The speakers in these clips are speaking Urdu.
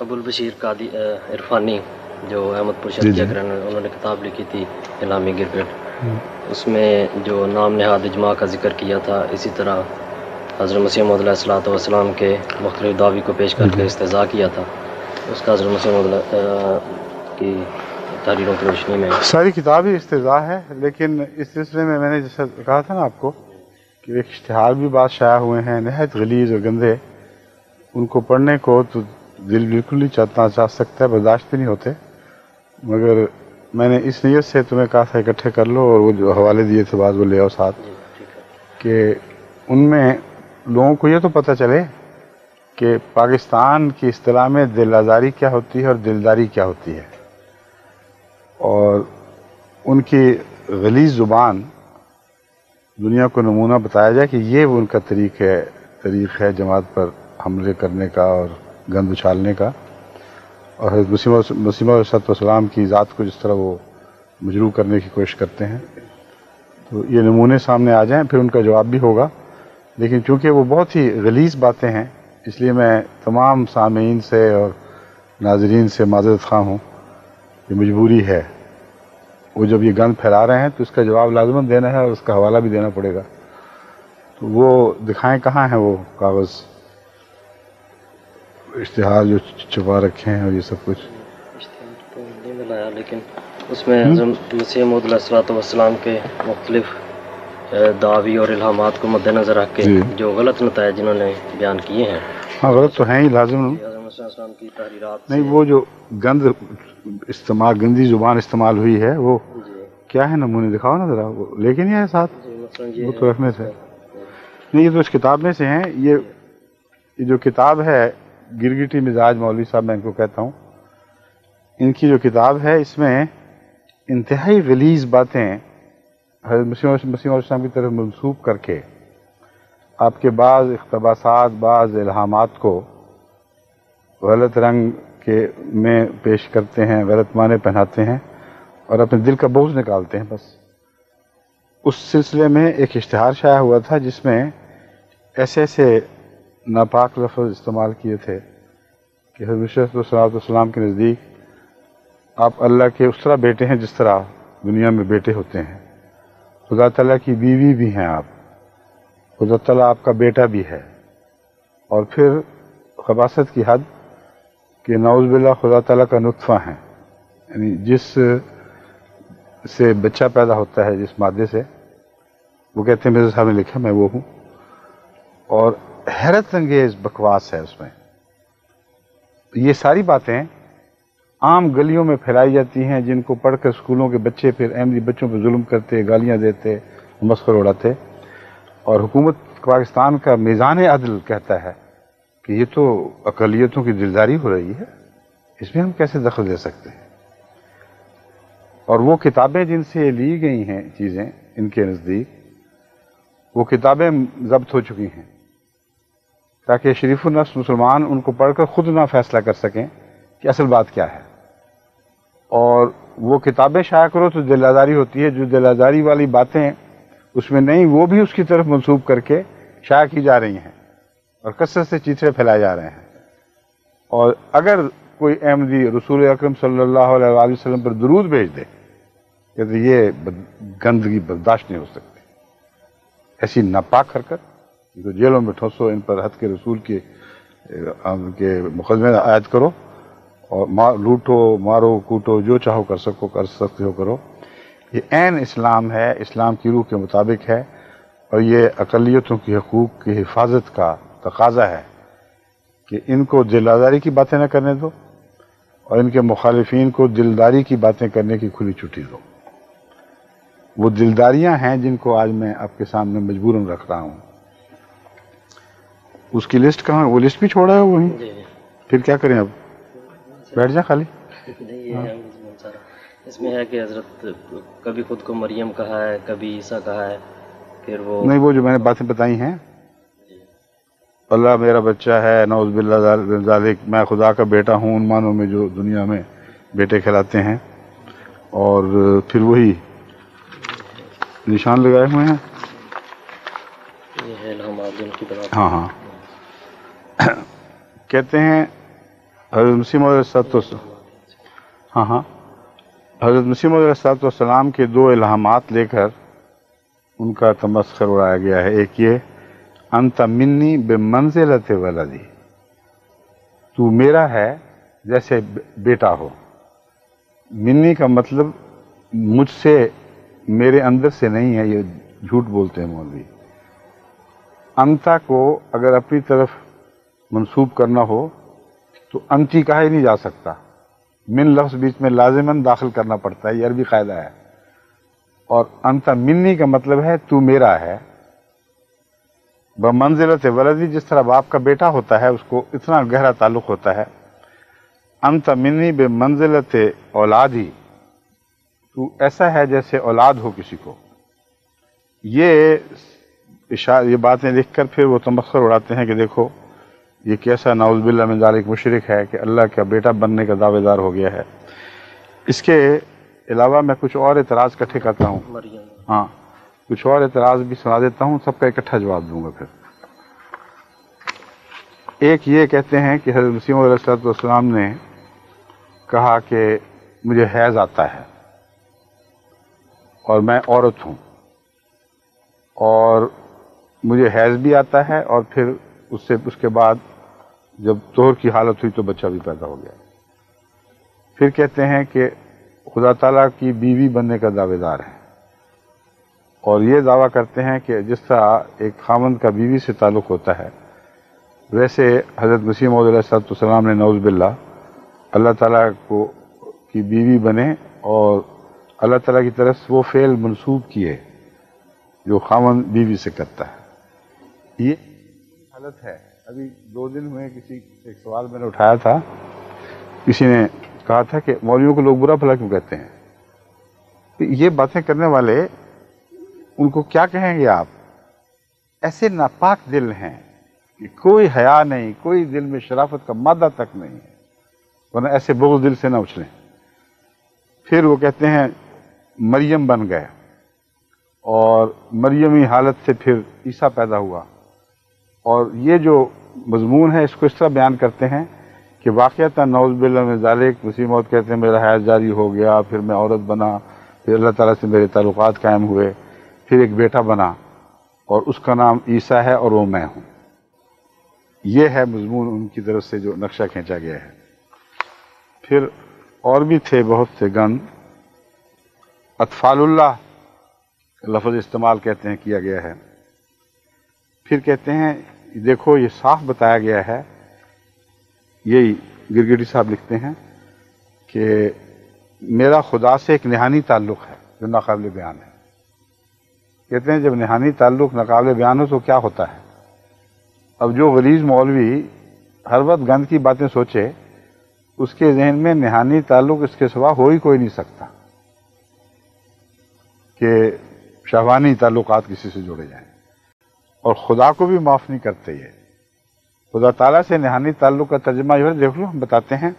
ابوالبشیر قادی عرفانی جو احمد پور شہر کے اگران، انہوں نے کتاب لکھی تھی اعلام گرگٹ، اس میں جو نام نہاد اجماع کا ذکر کیا تھا، اسی طرح حضرت مسیح موعود علیہ الصلوۃ والسلام کے مختلف دعوی کو پیش کر کے استہزاء کیا تھا، اس کا حضرت مسیح موعود کی تحریروں کی روشنی میں ساری کتاب ہی استہزاء ہے. لیکن اس سلسلے میں نے جیسے کہا تھا نا آپ کو کہ ایک اشتہار بھی بعض شائع ہوئے ہیں نہایت غلیظ اور گندے، ان کو پڑھنے کو تو دل بالکل نہیں چاہ سکتا ہے، برداشت بھی نہیں ہوتے، مگر میں نے اس نیت سے تمہیں کہا تھا اکٹھے کر لو، اور وہ جو حوالے دیے تھے بعض وہ لے آؤ ساتھ، کہ ان میں لوگوں کو یہ تو پتہ چلے کہ پاکستان کی اصطلاح میں دل آزاری کیا ہوتی ہے اور دلداری کیا ہوتی ہے، اور ان کی غلیظ زبان دنیا کو نمونہ بتایا جائے کہ یہ وہ ان کا طریق ہے جماعت پر حملے کرنے کا اور گند اچھالنے کا، اور حضرت مسیح علیہ السلام کی ذات کو جس طرح وہ مجروح کرنے کی کوشش کرتے ہیں. تو یہ نمونے سامنے آ جائیں پھر ان کا جواب بھی ہوگا، لیکن چونکہ وہ بہت ہی غلیظ باتیں ہیں اس لیے میں تمام سامعین سے اور ناظرین سے معذرت خواہ ہوں، یہ مجبوری ہے. وہ جب یہ گند پھیلا رہے ہیں تو اس کا جواب لازماً دینا ہے اور اس کا حوالہ بھی دینا پڑے گا. تو وہ دکھائیں کہاں ہیں وہ کاغذ اشتہار جو چھپا رکھے ہیں اور یہ سب کچھ. اشتہار تو نہیں ملایا، لیکن اس میں حضرت مسیح موعود علیہ الصلوۃ والسلام کے مختلف دعوی اور الہامات کو مد نظر رکھ کے جو غلط نتائج جنہوں نے بیان کیے ہیں. ہاں غلط تو ہیں ہی لازم. حضرت مسیح علیہ السلام کی تحریرات نہیں، وہ جو گندی زبان استعمال ہوئی ہے وہ کیا ہے، نمونے دکھاؤ نا ذرا. وہ لیکن نہیں ہے ساتھ، وہ تو رکھنے سے نہیں، یہ تو اس کتاب میں سے ہیں. یہ جو کتاب ہے گرگٹی مزاج مولوی صاحب میں ان کو کہتا ہوں، ان کی جو کتاب ہے اس میں انتہائی غلیظ باتیں حضرت مسیح علیہ السلام کی طرف منسوب کر کے آپ کے بعض اقتباسات، بعض الہامات کو غلط رنگ کے میں پیش کرتے ہیں، غلط معنی پہناتے ہیں اور اپنے دل کا بوجھ نکالتے ہیں. بس اس سلسلے میں ایک اشتہار شائع ہوا تھا جس میں ایسے ناپاک لفظ استعمال کیے تھے کہ حضرت صلی اللہ علیہ وسلم کے نزدیک آپ اللہ کے اس طرح بیٹے ہیں جس طرح دنیا میں بیٹے ہوتے ہیں، خدا تعالیٰ کی بیوی بھی ہیں آپ، خدا تعالیٰ آپ کا بیٹا بھی ہے. اور پھر خباثت کی حد کہ نعوذ باللہ خدا تعالیٰ کا نطفہ ہیں، یعنی جس سے بچہ پیدا ہوتا ہے جس مادے سے، وہ کہتے ہیں میرے صاحب نے لکھا میں وہ ہوں. اور حیرت انگیز بکواس ہے اس میں. یہ ساری باتیں عام گلیوں میں پھیلائی جاتی ہیں جن کو پڑھ کر اسکولوں کے بچے پھر احمدی بچوں پہ ظلم کرتے، گالیاں دیتے، مسخر اڑاتے. اور حکومت پاکستان کا میزان عدل کہتا ہے کہ یہ تو اقلیتوں کی دلداری ہو رہی ہے، اس میں ہم کیسے دخل دے سکتے ہیں. اور وہ کتابیں جن سے لی گئی ہیں چیزیں ان کے نزدیک، وہ کتابیں ضبط ہو چکی ہیں تاکہ شریف النفس مسلمان ان کو پڑھ کر خود نہ فیصلہ کر سکیں کہ اصل بات کیا ہے. اور وہ کتابیں شائع کرو تو دل آزاری ہوتی ہے، جو دل آزاری والی باتیں اس میں نہیں وہ بھی اس کی طرف منسوب کر کے شائع کی جا رہی ہیں اور کثرت سے چیترے پھیلائے جا رہے ہیں. اور اگر کوئی احمدی رسول اکرم صلی اللہ علیہ وآلہ وسلم پر درود بھیج دے کہ یہ گندگی برداشت نہیں ہو سکتی. ایسی ناپاک حرکت جو جیلوں میں ٹھوسو، ان پر حد کے رسول کے مقدمے عائد کرو اور لوٹو مارو کوٹو جو چاہو کر سکتے ہو کرو. یہ عین اسلام ہے، اسلام کی روح کے مطابق ہے، اور یہ اقلیتوں کی حقوق کی حفاظت کا تقاضا ہے کہ ان کو دل آزاری کی باتیں نہ کرنے دو اور ان کے مخالفین کو دلداری کی باتیں کرنے کی کھلی چھٹی دو. وہ دلداریاں ہیں جن کو آج میں آپ کے سامنے مجبوراً رکھ رہا ہوں. اس کی لسٹ کہاں؟ وہ لسٹ بھی چھوڑا ہے وہیں. پھر کیا کریں؟ اب بیٹھ جائیں خالی. اس میں ہے کہ حضرت کبھی خود کو مریم کہا ہے، کبھی عیسیٰ کہا ہے، پھر وہ نہیں، وہ جو میں نے باتیں بتائی ہیں، اللہ میرا بچہ ہے، نعوذ باللہ ذالک، میں خدا کا بیٹا ہوں، ان معنوں میں جو دنیا میں بیٹے کہلاتے ہیں. اور پھر وہی نشان لگائے ہوئے ہیں. یہ ہے الہامات جن کی بنا. ہاں کہتے ہیں حضرت مسیح موعود حضرت مسیح موعود علیہ السلام کے دو الہامات لے کر ان کا تمسخر اڑایا گیا ہے. ایک یہ انت منی بمنزلۃ ولدی، تو میرا ہے جیسے بیٹا ہو. منی کا مطلب مجھ سے، میرے اندر سے نہیں ہے، یہ جھوٹ بولتے ہیں مولوی. انتا کو اگر اپنی طرف منسوب کرنا ہو تو انتی کہا ہی نہیں جا سکتا، من لفظ بیچ میں لازماً داخل کرنا پڑتا ہے، یہ عربی قاعدہ ہے. اور انتا منی کا مطلب ہے تو میرا ہے. بمنزلت ولدی، جس طرح باپ کا بیٹا ہوتا ہے اس کو اتنا گہرا تعلق ہوتا ہے. انت منی بمنزلت اولادی، تو ایسا ہے جیسے اولاد ہو کسی کو. یہ باتیں لکھ کر پھر وہ تمسخر اڑاتے ہیں کہ دیکھو یہ کیسا نعوذ باللہ من ذالک مشرک ہے کہ اللہ کا بیٹا بننے کا دعوے دار ہو گیا ہے. اس کے علاوہ میں کچھ اور اعتراض اکٹھے کرتا ہوں. ہاں، کچھ اور اعتراض بھی سنا دیتا ہوں، سب کا اکٹھا جواب دوں گا. پھر ایک یہ کہتے ہیں کہ حضرت مسیح موعود علیہ السلام نے کہا کہ مجھے حیض آتا ہے اور میں عورت ہوں، اور مجھے حیض بھی آتا ہے، اور پھر اس کے بعد جب طہر کی حالت ہوئی تو بچہ بھی پیدا ہو گیا. پھر کہتے ہیں کہ خدا تعالیٰ کی بیوی بننے کا دعوے دار ہے، اور یہ دعویٰ کرتے ہیں کہ جس طرح ایک خاوند کا بیوی سے تعلق ہوتا ہے ویسے حضرت مسیح موعود علیہ السلام نے نعوذ باللہ اللہ تعالیٰ کی بیوی بنے اور اللہ تعالیٰ کی طرف وہ فعل منسوب کیے جو خاوند بیوی سے کرتا ہے. یہ حالت ہے. ابھی 2 دن ہوئے ایک سوال میں نے اٹھایا تھا، کسی نے کہا تھا کہ مولویوں کو لوگ برا بھلا کیوں کہتے ہیں. یہ باتیں کرنے والے ان کو کیا کہیں گے آپ؟ ایسے ناپاک دل ہیں کہ کوئی حیا نہیں، کوئی دل میں شرافت کا مادہ تک نہیں ہے، ورنہ ایسے بغض دل سے نہ اچھلیں. پھر وہ کہتے ہیں مریم بن گئے، اور مریمی حالت سے پھر عیسیٰ پیدا ہوا. اور یہ جو مضمون ہے اس کو اس طرح بیان کرتے ہیں کہ واقعتاً نعوذ باللہ من ذالک مسیح موعود کہتے ہیں میرا حیض جاری ہو گیا، پھر میں عورت بنا، پھر اللہ تعالیٰ سے میرے تعلقات قائم ہوئے، پھر ایک بیٹا بنا اور اس کا نام عیسیٰ ہے اور وہ میں ہوں. یہ ہے مضمون ان کی طرف سے جو نقشہ کھینچا گیا ہے. پھر اور بھی تھے بہت سے گن. اطفال اللہ لفظ استعمال کہتے ہیں کیا گیا ہے. پھر کہتے ہیں دیکھو یہ صاف بتایا گیا ہے، یہی گرگٹی صاحب لکھتے ہیں کہ میرا خدا سے ایک نہانی تعلق ہے جو ناقابل بیان ہے. کہتے ہیں جب نہانی تعلق ناقابل بیان ہو تو کیا ہوتا ہے. اب جو غلیظ مولوی ہر وقت گند کی باتیں سوچے اس کے ذہن میں نہانی تعلق اس کے سوا ہو ہی کوئی نہیں سکتا کہ شہوانی تعلقات کسی سے جوڑے جائیں، اور خدا کو بھی معاف نہیں کرتے. یہ خدا تعالیٰ سے نہانی تعلق کا ترجمہ جو ہے دیکھ لو ہم بتاتے ہیں،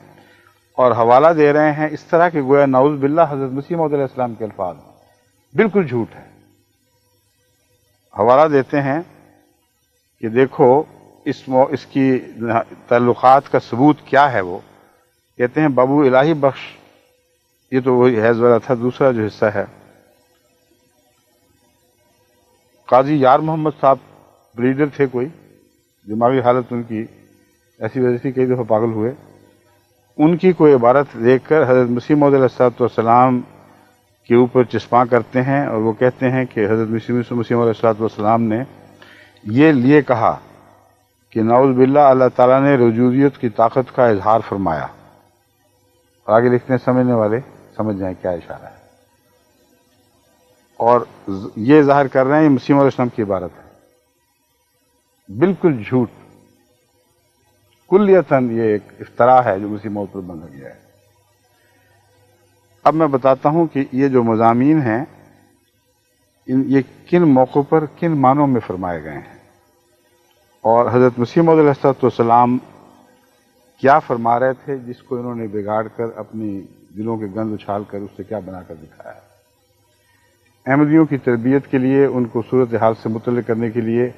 اور حوالہ دے رہے ہیں اس طرح کہ گویا نعوذ باللہ حضرت مسیح موعود علیہ السلام کے الفاظ بالکل جھوٹ ہے. حوالہ دیتے ہیں کہ دیکھو اس کی تعلقات کا ثبوت کیا ہے. وہ کہتے ہیں بابو الہی بخش، یہ تو وہی حیض والا تھا. دوسرا جو حصہ ہے قاضی یار محمد صاحب بریڈر تھے، کوئی دماغی حالت ان کی ایسی وجہ سے کئی دفعہ پاگل ہوئے. ان کی کوئی عبارت دیکھ کر حضرت مسیح موعود علیہ السلام کے اوپر چسپاں کرتے ہیں، اور وہ کہتے ہیں کہ حضرت مسیح موعود علیہ السلام نے یہ لیے کہا کہ نعوذ باللہ اللہ تعالیٰ نے وجودیت کی طاقت کا اظہار فرمایا. اور آگے لکھتے ہیں سمجھنے والے سمجھ جائیں کیا اشارہ ہے. اور یہ ظاہر کر رہے ہیں یہ مسیح موعود علیہ السلام کی عبارت ہے. بالکل جھوٹ، کلیتاً یہ ایک افتراء ہے جو مسیح موعود پر بندھا گیا ہے. اب میں بتاتا ہوں کہ یہ جو مضامین ہیں یہ کن موقعوں پر کن معنوں میں فرمائے گئے ہیں، اور حضرت مسیح موعود علیہ السلام کیا فرما رہے تھے جس کو انہوں نے بگاڑ کر اپنی دلوں کے گند اچھال کر اس سے کیا بنا کر دکھایا. احمدیوں کی تربیت کے لیے، ان کو صورتحال سے مطلع کرنے کے لیے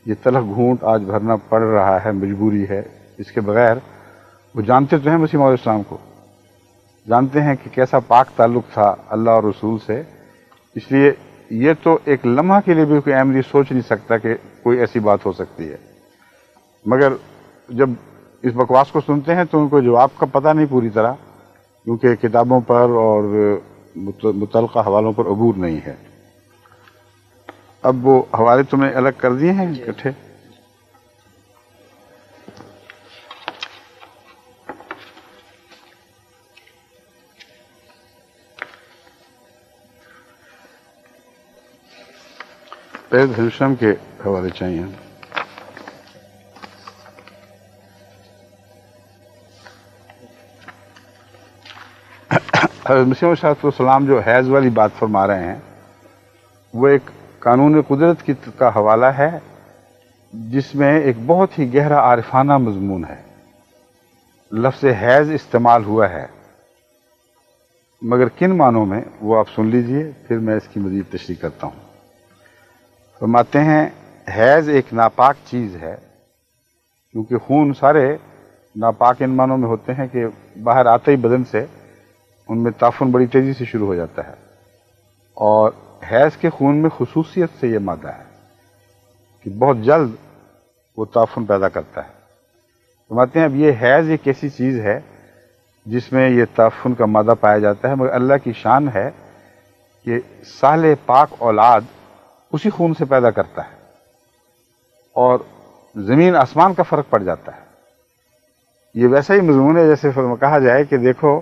یہ تلخ گھونٹ آج بھرنا پڑ رہا ہے، مجبوری ہے. اس کے بغیر وہ جانتے تو ہیں مسیح موعود علیہ السلام کو، جانتے ہیں کہ کیسا پاک تعلق تھا اللہ اور رسول سے، اس لیے یہ تو ایک لمحہ کے لیے بھی کوئی احمدی سوچ نہیں سکتا کہ کوئی ایسی بات ہو سکتی ہے، مگر جب اس بکواس کو سنتے ہیں تو ان کو جواب کا پتہ نہیں پوری طرح، کیونکہ کتابوں پر اور متعلقہ حوالوں پر عبور نہیں ہے۔ اب وہ حوالے تم نے الگ کر دیے ہیں اکٹھے؟ حضرت ہشام کے حوالے چاہیے۔ حضرت مسیح علیہ السلام جو حیض والی بات فرما رہے ہیں وہ ایک قانون قدرت کا حوالہ ہے جس میں ایک بہت ہی گہرا عارفانہ مضمون ہے۔ لفظ حیض استعمال ہوا ہے، مگر کن معنوں میں وہ آپ سن لیجئے، پھر میں اس کی مزید تشریح کرتا ہوں۔ فرماتے ہیں حیض ایک ناپاک چیز ہے، کیونکہ خون سارے ناپاک ان معنوں میں ہوتے ہیں کہ باہر آتے ہی بدن سے ان میں تعفن بڑی تیزی سے شروع ہو جاتا ہے، اور حیض کے خون میں خصوصیت سے یہ مادہ ہے کہ بہت جلد وہ تعفن پیدا کرتا ہے۔ فرماتے ہیں اب یہ حیض ایک ایسی چیز ہے جس میں یہ تعفن کا مادہ پایا جاتا ہے، مگر اللہ کی شان ہے کہ صالح پاک اولاد اسی خون سے پیدا کرتا ہے، اور زمین آسمان کا فرق پڑ جاتا ہے۔ یہ ویسا ہی مضمون ہے جیسے کہا جائے کہ دیکھو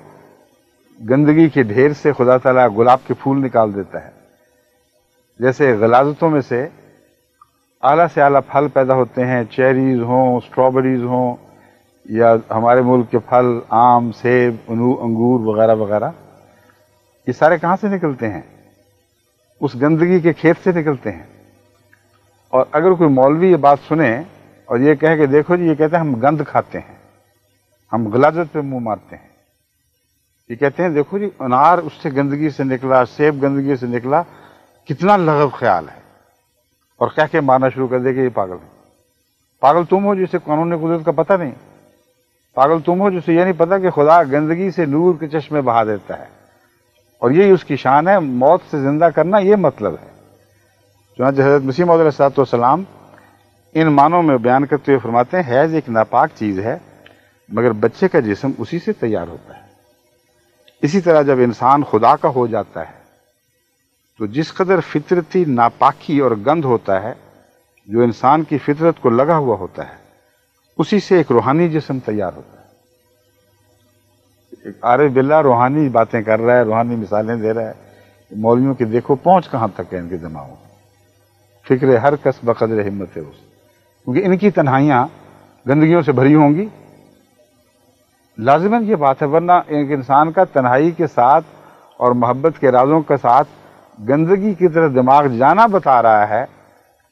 گندگی کے ڈھیر سے خدا تعالیٰ گلاب کے پھول نکال دیتا ہے، جیسے غلاظتوں میں سے اعلیٰ سے اعلیٰ پھل پیدا ہوتے ہیں، چیریز ہوں، اسٹرابریز ہوں، یا ہمارے ملک کے پھل آم، سیب، انگور وغیرہ وغیرہ، یہ سارے کہاں سے نکلتے ہیں؟ اس گندگی کے کھیت سے نکلتے ہیں۔ اور اگر کوئی مولوی یہ بات سنے اور یہ کہے کہ دیکھو جی، یہ کہتے ہیں ہم گند کھاتے ہیں، ہم غلاظت پہ منہ مارتے ہیں، یہ کہتے ہیں دیکھو جی انار اس سے گندگی سے نکلا، سیب گندگی سے نکلا، کتنا لغو خیال ہے، اور کہہ کے مارنا شروع کر دے کہ یہ پاگل ہے۔ پاگل تم ہو جسے قانون قدرت کا پتہ نہیں، پاگل تم ہو جسے یہ نہیں پتہ کہ خدا گندگی سے نور کے چشمے بہا دیتا ہے، اور یہی اس کی شان ہے، موت سے زندہ کرنا یہ مطلب ہے۔ چنانچہ حضرت مسیح موعود علیہ السلام ان معنوں میں بیان کرتے ہوئے فرماتے ہیں حیض ایک ناپاک چیز ہے، مگر بچے کا جسم اسی سے تیار ہوتا ہے۔ اسی طرح جب انسان خدا کا ہو جاتا ہے تو جس قدر فطرتی ناپاکی اور گند ہوتا ہے جو انسان کی فطرت کو لگا ہوا ہوتا ہے، اسی سے ایک روحانی جسم تیار ہوتا ہے۔ ایک عارف باللہ روحانی باتیں کر رہا ہے، روحانی مثالیں دے رہا ہے، مولویوں کی دیکھو پہنچ کہاں تک ہے ان کے دماغوں میں۔ فکر ہر کس بقدر ہمت ہے اس، کیونکہ ان کی تنہائیاں گندگیوں سے بھری ہوں گی، لازماً یہ بات ہے، ورنہ ایک انسان کا تنہائی کے ساتھ اور محبت کے رازوں کے ساتھ گندگی کی طرف دماغ جانا بتا رہا ہے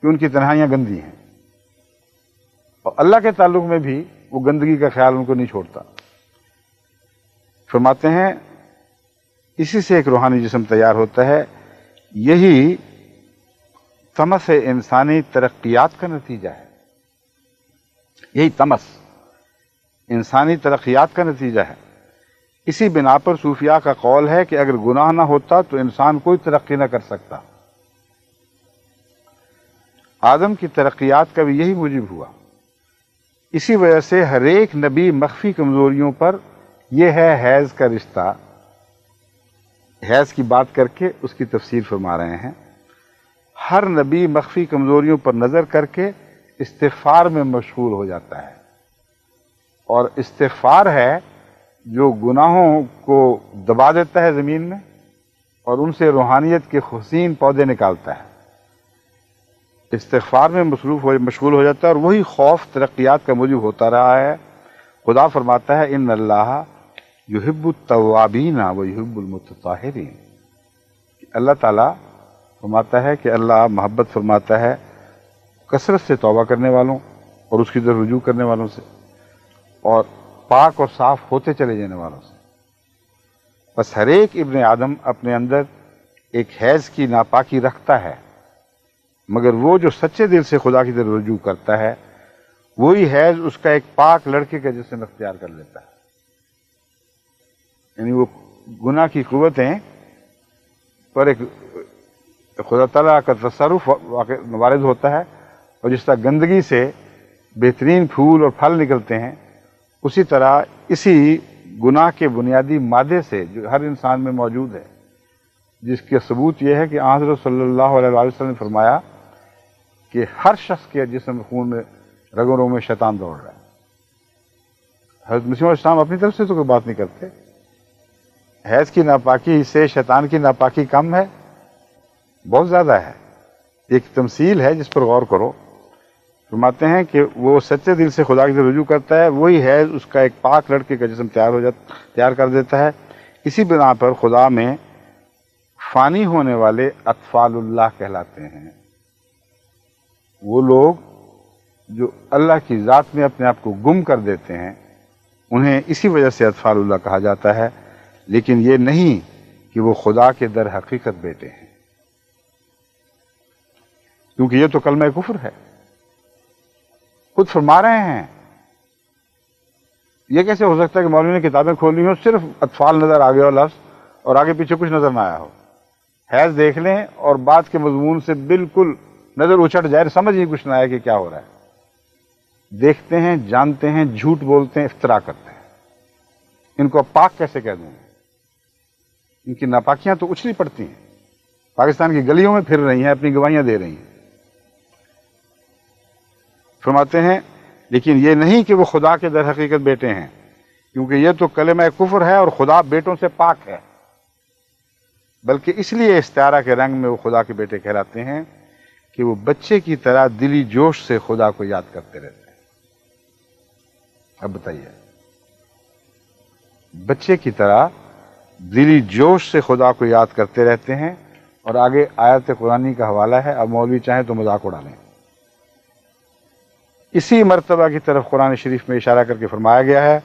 کہ ان کی تنہائیاں گندی ہیں، اور اللہ کے تعلق میں بھی وہ گندگی کا خیال ان کو نہیں چھوڑتا۔ فرماتے ہیں اسی سے ایک روحانی جسم تیار ہوتا ہے، یہی تمس انسانی ترقیات کا نتیجہ ہے، یہی تمس انسانی ترقیات کا نتیجہ ہے۔ اسی بنا پر صوفیاء کا قول ہے کہ اگر گناہ نہ ہوتا تو انسان کوئی ترقی نہ کر سکتا۔ آدم کی ترقیات کا بھی یہی موجب ہوا، اسی وجہ سے ہر ایک نبی مخفی کمزوریوں پر، یہ ہے حیض کا رشتہ، حیض کی بات کر کے اس کی تفسیر فرما رہے ہیں، ہر نبی مخفی کمزوریوں پر نظر کر کے استغفار میں مشغول ہو جاتا ہے، اور استغفار ہے جو گناہوں کو دبا دیتا ہے زمین میں اور ان سے روحانیت کے حسین پودے نکالتا ہے۔ استغفار میں مشغول ہو جاتا ہے، اور وہی خوف ترقیات کا موجب ہوتا رہا ہے۔ خدا فرماتا ہے ان اللہ یحب التوابین و یحب المتطہرین، اللہ تعالیٰ فرماتا ہے کہ اللہ محبت فرماتا ہے کثرت سے توبہ کرنے والوں اور اس کی طرف رجوع کرنے والوں سے، اور پاک اور صاف ہوتے چلے جانے والوں سے۔ بس ہر ایک ابن آدم اپنے اندر ایک حیض کی ناپاکی رکھتا ہے، مگر وہ جو سچے دل سے خدا کی طرف رجوع کرتا ہے وہی حیض اس کا ایک پاک لڑکے کا جسم اختیار کر لیتا ہے. یعنی وہ گناہ کی قوتیں پر ایک خدا تعالیٰ کا تصرف وارد ہوتا ہے، اور جس طرح گندگی سے بہترین پھول اور پھل نکلتے ہیں، اسی طرح اسی گناہ کے بنیادی مادے سے جو ہر انسان میں موجود ہے، جس کے ثبوت یہ ہے کہ حضرت صلی اللہ علیہ وسلم نے فرمایا کہ ہر شخص کے جسم خون میں رگوں رگوں میں شیطان دوڑ رہا ہے. حضرت مسیح علیہ السلام اپنی طرف سے تو کوئی بات نہیں کرتے. حیض کی ناپاکی سے شیطان کی ناپاکی کم ہے؟ بہت زیادہ ہے. ایک تمثیل ہے جس پر غور کرو. فرماتے ہیں کہ وہ سچے دل سے خدا کی طرف رجوع کرتا ہے، وہی حیض اس کا ایک پاک لڑکے کا جسم تیار کر دیتا ہے. اسی بنا پر خدا میں فانی ہونے والے اطفال اللہ کہلاتے ہیں. وہ لوگ جو اللہ کی ذات میں اپنے آپ کو گم کر دیتے ہیں، انہیں اسی وجہ سے اطفال اللہ کہا جاتا ہے، لیکن یہ نہیں کہ وہ خدا کے در حقیقت بیٹے ہیں، کیونکہ یہ تو کلمہ کفر ہے. خود فرما رہے ہیں. یہ کیسے ہو سکتا ہے کہ مولوی نے کتابیں کھولی ہوں، صرف اطفال نظر آ گیا ہو لفظ، اور آگے پیچھے کچھ نظر نہ آیا ہو. حیض دیکھ لیں اور بات کے مضمون سے بالکل نظر اچٹ جائے، سمجھ ہی کچھ نہ آئے کہ کیا ہو رہا ہے. دیکھتے ہیں، جانتے ہیں، جھوٹ بولتے ہیں، افترا کرتے ہیں. ان کو پاک کیسے کہہ دوں؟ ان کی ناپاکیاں تو اچھلی پڑتی ہیں، پاکستان کی گلیوں میں پھر رہی ہیں، اپنی گواہیاں دے رہی ہیں. فرماتے ہیں لیکن یہ نہیں کہ وہ خدا کے در حقیقت بیٹے ہیں، کیونکہ یہ تو کلمہ کفر ہے اور خدا بیٹوں سے پاک ہے، بلکہ اس لیے استعارہ کے رنگ میں وہ خدا کے بیٹے کہلاتے ہیں کہ وہ بچے کی طرح دلی جوش سے خدا کو یاد کرتے رہتے ہیں. اب بتائیے، بچے کی طرح دلی جوش سے خدا کو یاد کرتے رہتے ہیں، اور آگے آیت قرآنی کا حوالہ ہے. اب مولوی چاہیں تو مذاق اڑا لیں. اسی مرتبہ کی طرف قرآن شریف میں اشارہ کر کے فرمایا گیا ہے،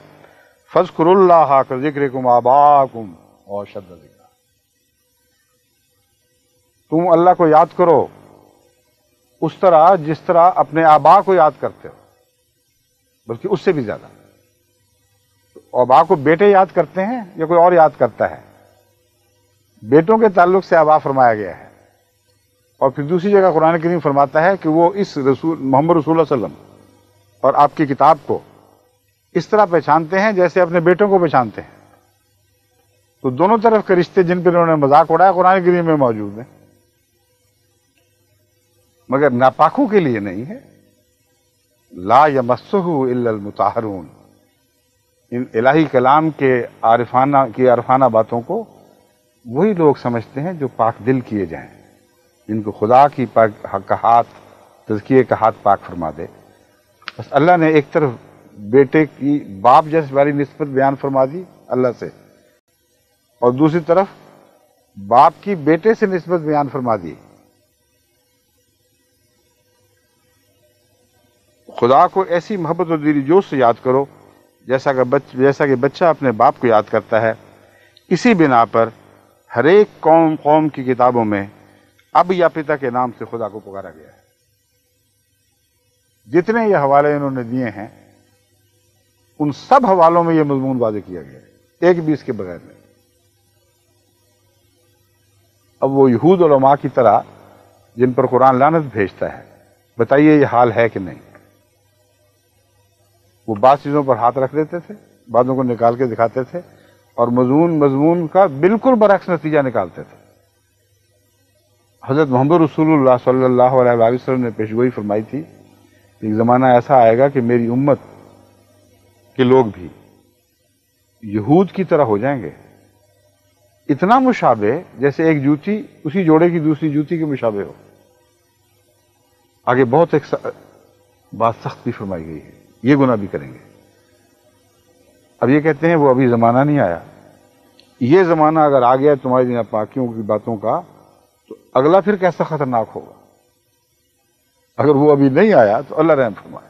فَاذْكُرُوا اللَّهَ كَذِكْرِكُمْ آبَاءَكُمْ وَأَشَدَّ ذِكْرًا. تم اللہ کو یاد کرو اس طرح جس طرح اپنے آبا کو یاد کرتے ہو، بلکہ اس سے بھی زیادہ. آبا کو بیٹے یاد کرتے ہیں یا کوئی اور یاد کرتا ہے؟ بیٹوں کے تعلق سے آبا فرمایا گیا ہے. اور پھر دوسری جگہ قرآن کریم فرماتا ہے کہ وہ اس رسول محمد رسول اللہ صلی اللہ علیہ وسلم اور آپ کی کتاب کو اس طرح پہچانتے ہیں جیسے اپنے بیٹوں کو پہچانتے ہیں. تو دونوں طرف کے رشتے جن پر انہوں نے مذاق اڑایا قرآن کریم میں موجود ہیں، مگر ناپاکوں کے لیے نہیں ہے. لا یمسہ الا المطہرون. ان الہی کلام کے عارفانہ باتوں کو وہی لوگ سمجھتے ہیں جو پاک دل کیے جائیں، جن کو خدا کی کا ہاتھ، تزکیے کا ہاتھ پاک فرما دے. بس اللہ نے ایک طرف بیٹے کی باپ جیسی والی نسبت بیان فرما دی اللہ سے، اور دوسری طرف باپ کی بیٹے سے نسبت بیان فرما دی. خدا کو ایسی محبت اور دلی جوش سے یاد کرو جیسا کہ بچہ اپنے باپ کو یاد کرتا ہے. اسی بنا پر ہر ایک قوم کی کتابوں میں اب یا پتا کے نام سے خدا کو پکارا گیا ہے. جتنے یہ حوالے انہوں نے دیے ہیں ان سب حوالوں میں یہ مضمون واضح کیا گیا ہے، ایک بھی اس کے بغیر نہیں. اب وہ یہود علماء کی طرح جن پر قرآن لعنت بھیجتا ہے، بتائیے یہ حال ہے کہ نہیں؟ وہ بعض چیزوں پر ہاتھ رکھ دیتے تھے، بعضوں کو نکال کے دکھاتے تھے، اور مضمون کا بالکل برعکس نتیجہ نکالتے تھے. حضرت محمد رسول اللہ صلی اللہ علیہ وسلم نے پیشگوئی فرمائی تھی کہ ایک زمانہ ایسا آئے گا کہ میری امت کے لوگ بھی یہود کی طرح ہو جائیں گے، اتنا مشابہ جیسے ایک جوتی اسی جوڑے کی دوسری جوتی کے مشابہ ہو. آگے بہت ایک بات سخت بھی فرمائی گئی ہے، یہ گناہ بھی کریں گے. اب یہ کہتے ہیں وہ ابھی زمانہ نہیں آیا. یہ زمانہ اگر آ گیا تمہاری ناپاکیوں کی باتوں کا تو اگلا پھر کیسا خطرناک ہوگا. اگر وہ ابھی نہیں آیا تو اللہ رحم فرمائے.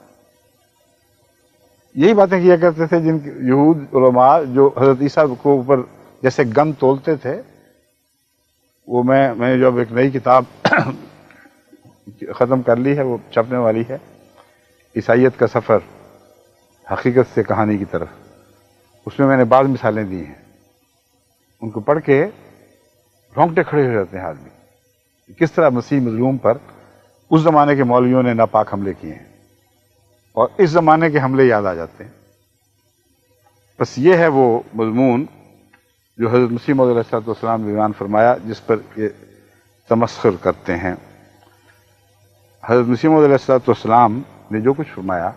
یہی باتیں کیا کرتے تھے جن یہود علماء جو حضرت عیسیٰ کو اوپر جیسے گن تولتے تھے. وہ میں جو اب ایک نئی کتاب ختم کر لی ہے، وہ چھپنے والی ہے، عیسائیت کا سفر حقیقت سے کہانی کی طرف، اس میں نے بعض مثالیں دی ہیں، ان کو پڑھ کے رونگٹے کھڑے ہو جاتے ہیں آدمی، کس طرح مسیح مظلوم پر اس زمانے کے مولویوں نے ناپاک حملے کیے ہیں اور اس زمانے کے حملے یاد آ جاتے ہیں۔ بس یہ ہے وہ مضمون جو حضرت مسیح موعود علیہ السلام نے بیان فرمایا، جس پر یہ تمسخر کرتے ہیں۔ حضرت مسیح موعود علیہ السلام نے جو کچھ فرمایا،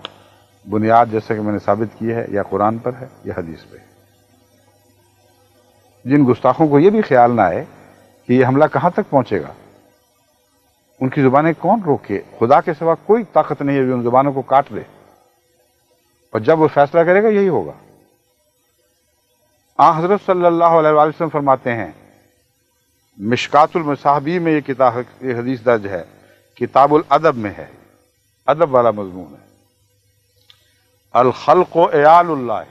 بنیاد جیسا کہ میں نے ثابت کی ہے یا قرآن پر ہے یا حدیث پہ۔ جن گستاخوں کو یہ بھی خیال نہ آئے کہ یہ حملہ کہاں تک پہنچے گا، ان کی زبانیں کون روکے؟ خدا کے سوا کوئی طاقت نہیں ہے جو ان زبانوں کو کاٹ دے، اور جب وہ فیصلہ کرے گا یہی ہوگا۔ حضرت صلی اللہ علیہ وآلہ وسلم فرماتے ہیں، مشکات المصابیح میں یہ حدیث درج ہے، کتاب الادب میں ہے، ادب والا مضمون ہے۔ الخلق عیال اللہ،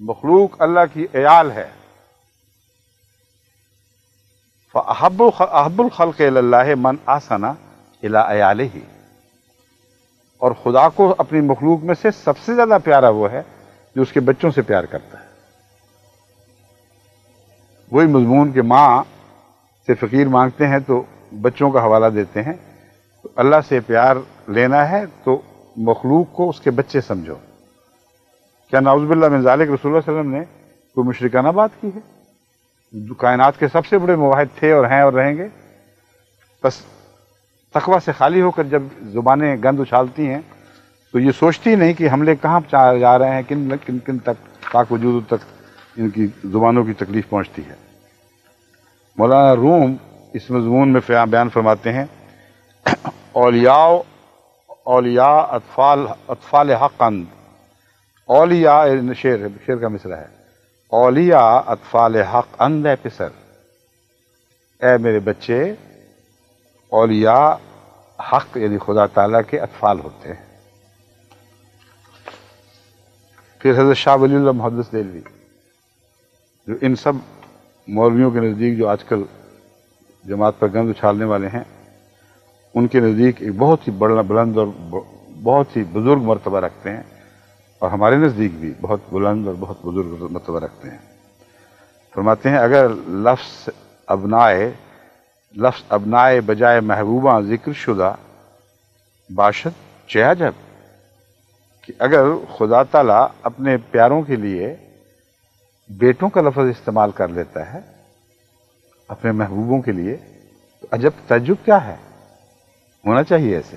مخلوق اللہ کی عیال ہے۔ فَأَحَبُّ الْخَلْقِ إِلَى اللَّهِ مَنْ أَحْسَنَ إِلَىٰ عِيَالِهِ، اور خدا کو اپنی مخلوق میں سے سب سے زیادہ پیارا وہ ہے جو اس کے بچوں سے پیار کرتا ہے۔ وہی مضمون کہ ماں سے فقیر مانگتے ہیں تو بچوں کا حوالہ دیتے ہیں، تو اللہ سے پیار لینا ہے تو مخلوق کو اس کے بچے سمجھو۔ کیا نعوذ باللہ من ذالک رسول اللہ صلی اللہ علیہ وسلم نے کوئی مشرکانہ بات کی ہے؟ جو کائنات کے سب سے بڑے موحد تھے اور ہیں اور رہیں گے، بس تقویٰ سے خالی ہو کر جب زبانیں گند اچھالتی ہیں تو یہ سوچتی نہیں کہ حملے کہاں جا رہے ہیں، کن تک پاک وجود تک ان کی زبانوں کی تکلیف پہنچتی ہے۔ مولانا روم اس مضمون میں بیان فرماتے ہیں، اولیاء اطفال حق اند، اولیاء شعر کا مصرع ہے، اولیاء اطفال حق اند اے پسر، اے میرے بچے، اولیاء حق یعنی خدا تعالیٰ کے اطفال ہوتے ہیں۔ پھر حضرت شاہ ولی اللہ محدث دہلوی، جو ان سب مولویوں کے نزدیک جو آج کل جماعت پر گند اچھالنے والے ہیں، ان کے نزدیک ایک بہت ہی بلند اور بہت ہی بزرگ مرتبہ رکھتے ہیں، اور ہمارے نزدیک بھی بہت بلند اور بہت بزرگ مرتبہ رکھتے ہیں۔ فرماتے ہیں، اگر لفظ ابنائے بجائے محبوبہ ذکر شدہ باشد چہ عجب، کہ اگر خدا تعالیٰ اپنے پیاروں کے لیے بیٹوں کا لفظ استعمال کر لیتا ہے اپنے محبوبوں کے لیے، تو عجب تعجب کیا ہے، ہونا چاہیے ایسے۔